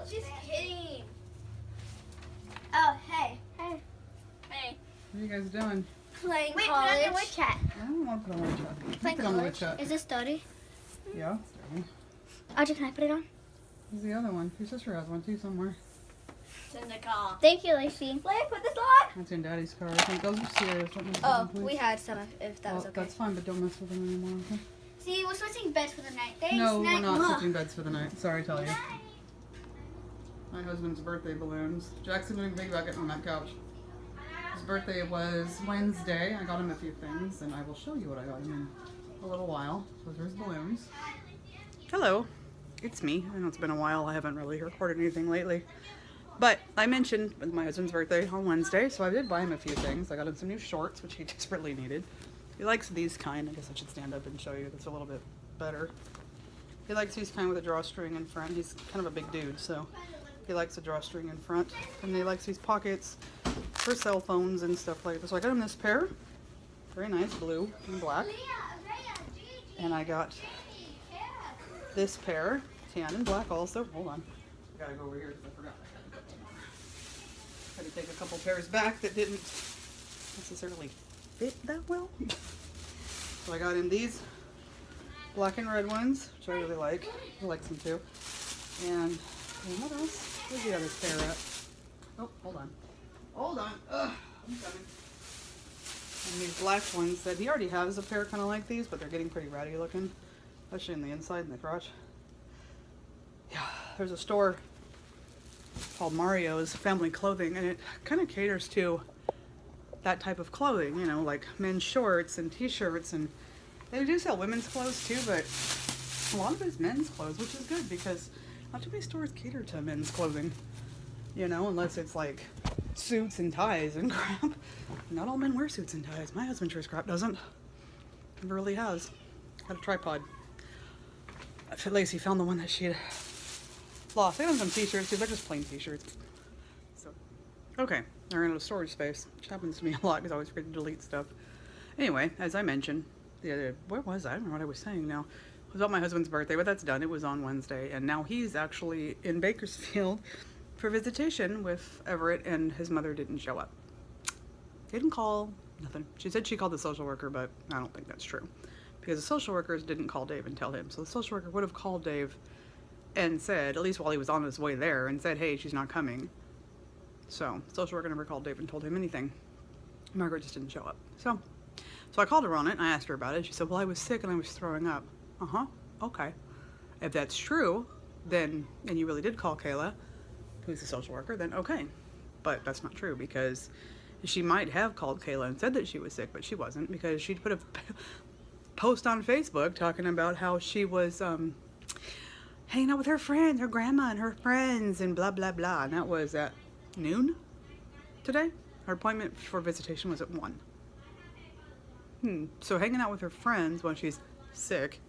Just kidding. Oh, hey. Hey. Hey. What are you guys doing? Playing Wait, college. put on your wood chat. I don't want to put on my chat. Playing Put on my college. chat. Is this Story? Yeah. Sorry. Audrey, can I put it on? Where's the other one? Your sister has one too somewhere. It's in the car. Thank you, Lacey. Wait, put this on. That's in Daddy's car. I think those are serious. Don't mess with Oh, them, please. we had some if that was Oh, okay. that's fine, but don't mess with them anymore. Okay? See, we're switching beds for the night. Thanks, No, night. we're not Ugh. switching beds for the night. Sorry to tell you. My husband's birthday balloons. Jackson didn't think about getting on that couch. His birthday was Wednesday. I got him a few things, and I will show you what I got him in a little while. So there's balloons. Hello, it's me. I know it's been a while. I haven't really recorded anything lately. But I mentioned it was my husband's birthday on Wednesday, so I did buy him a few things. I got him some new shorts, which he desperately needed. He likes these kind. I guess I should stand up and show you. That's a little bit better. He likes these kind with a drawstring in front. He's kind of a big dude, so he likes a drawstring in front. And he likes these pockets for cell phones and stuff like this. So I got him this pair. Very nice, blue and black. And I got this pair, tan and black also. Hold on. I gotta go over here because I forgot. Had to take a couple pairs back that didn't necessarily fit that well. So I got in these black and red ones, which I really like. He likes them too. And what else? Where's the other pair at? Oh, hold on. Hold on. Ugh, I'm coming. And these black ones that he already has a pair kind of like these, but they're getting pretty ratty looking, especially in the inside and the crotch. Yeah, there's a store called Mario's Family Clothing, and it kind of caters to that type of clothing, you know, like men's shorts and t-shirts, and they do sell women's clothes too, but a lot of it is men's clothes, which is good because not too many stores cater to men's clothing, you know, unless it's like suits and ties and crap. Not all men wear suits and ties. My husband sure as crap doesn't. Never really has. Got a tripod. Lacey found the one that she had lost. I got some t-shirts too. They're just plain t-shirts. So, okay, they're in a storage space, which happens to me a lot because I always forget to delete stuff. Anyway, as I mentioned, where was I? I don't know what I was saying now. It was about my husband's birthday, but that's done. It was on Wednesday, and now he's actually in Bakersfield for visitation with Everett, and his mother didn't show up. Didn't call, nothing. She said she called the social worker, but I don't think that's true because the social workers didn't call Dave and tell him. So the social worker would have called Dave and said, at least while he was on his way there, and said, hey, she's not coming. So the social worker never called Dave and told him anything. Margaret just didn't show up. So I called her on it and I asked her about it. She said, well, I was sick and I was throwing up. Uh-huh, okay. If that's true, then, and you really did call Kayla, who's the social worker, then okay. But that's not true because she might have called Kayla and said that she was sick, but she wasn't because she'd put a post on Facebook talking about how she was hanging out with her friends, her grandma and her friends and blah, blah, blah. And that was at noon today. Her appointment for visitation was at 1. So hanging out with her friends when she's sick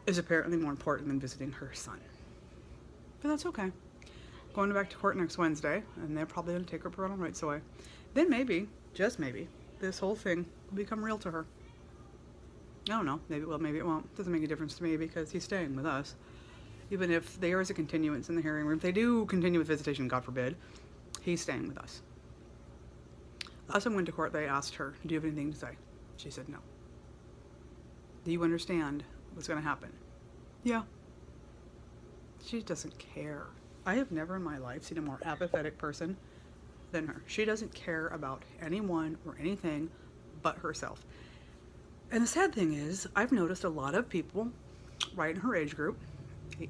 is apparently more important than visiting her son. But that's okay. Going back to court next Wednesday, and they're probably going to take her parental rights away. Then maybe, just maybe, this whole thing will become real to her. I don't know. Maybe it will, maybe it won't. Doesn't make a difference to me because he's staying with us. Even if there is a continuance in the hearing room, if they do continue with visitation, God forbid, he's staying with us. Last time I went to court, they asked her, do you have anything to say? She said no. Do you understand what's going to happen? Yeah. She doesn't care. I have never in my life seen a more apathetic person than her. She doesn't care about anyone or anything but herself. And the sad thing is, I've noticed a lot of people right in her age group,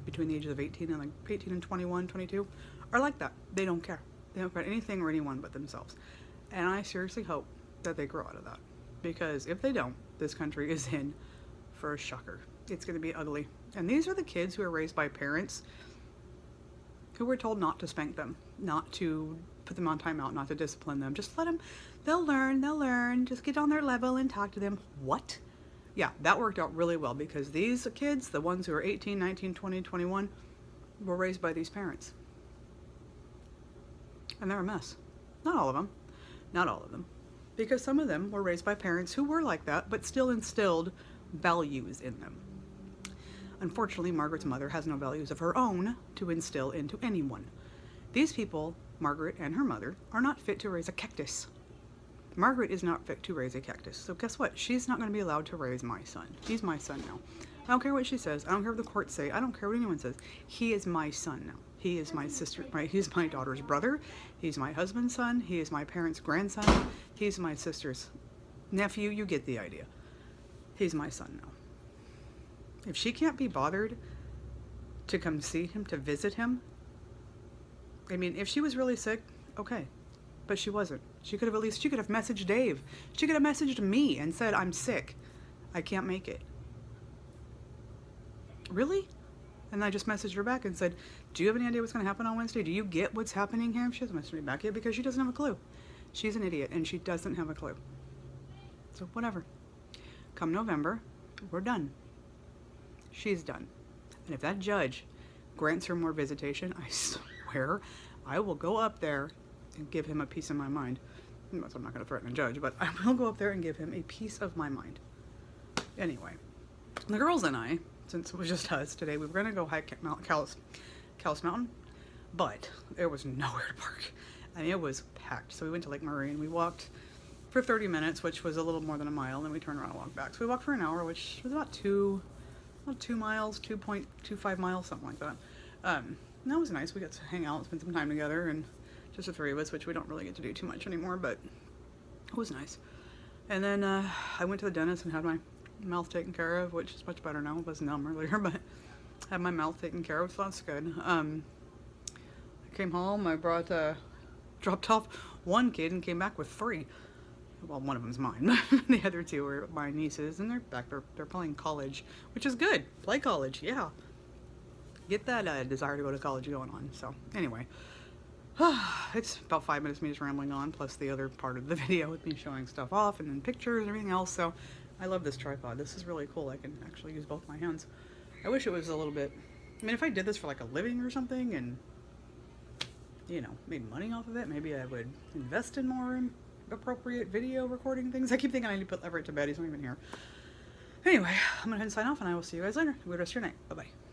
between the ages of 18 and 21, 22, are like that. They don't care. They don't care about anything or anyone but themselves. And I seriously hope that they grow out of that. Because if they don't, this country is in for a shocker. It's going to be ugly. And these are the kids who are raised by parents who were told not to spank them, not to put them on timeout, not to discipline them. Just let them, they'll learn, just get on their level and talk to them. What? Yeah, that worked out really well because these kids, the ones who are 18, 19, 20, 21, were raised by these parents. And they're a mess. Not all of them. Not all of them. Because some of them were raised by parents who were like that, but still instilled values in them. Unfortunately, Margaret's mother has no values of her own to instill into anyone. These people, Margaret and her mother, are not fit to raise a cactus. Margaret is not fit to raise a cactus. So guess what? She's not going to be allowed to raise my son. He's my son now. I don't care what she says. I don't care what the courts say. I don't care what anyone says. He is my son now. He is my sister, right? He's my daughter's brother. He's my husband's son. He is my parents' grandson. He's my sister's nephew. You get the idea. He's my son now. If she can't be bothered to come see him, to visit him, I mean, if she was really sick, okay. But she wasn't. She could have messaged Dave. She could have messaged me and said, I'm sick. I can't make it. Really? And I just messaged her back and said, do you have any idea what's going to happen on Wednesday? Do you get what's happening here? She hasn't messaged me back yet because she doesn't have a clue. She's an idiot and she doesn't have a clue. So whatever. Come November, we're done. She's done. And if that judge grants her more visitation, I swear I will go up there and give him a piece of my mind. I'm not going to threaten a judge, but I will go up there and give him a piece of my mind. Anyway, the girls and I, since it was just us today, we were going to go hike Cowles Mountain, but there was nowhere to park. I mean, it was packed. So we went to Lake Murray and we walked for 30 minutes, which was a little more than a mile, and then we turned around and walked back. So we walked for an hour, which was about 2 miles, 2.25 miles, something like that. And that was nice. We got to hang out, spend some time together, and just the three of us, which we don't really get to do too much anymore, but it was nice. And then I went to the dentist and had my mouth taken care of, which is much better now. It was numb earlier, but I had my mouth taken care of, so that's good. I came home, I dropped off one kid and came back with 3. Well, one of them's mine. The other 2 are my nieces, and they're back. They're playing college, which is good. Play college, yeah. Get that desire to go to college going on. So anyway, it's about 5 minutes of me just rambling on, plus the other part of the video with me showing stuff off and then pictures and everything else. So I love this tripod. This is really cool. I can actually use both my hands. I wish it was a little bit, I mean, if I did this for like a living or something and, you know, made money off of it, maybe I would invest in more appropriate video recording things. I keep thinking I need to put Everett to bed. He's not even here. Anyway, I'm gonna head and sign off, and I will see you guys later. Have a good rest of your night. Bye bye.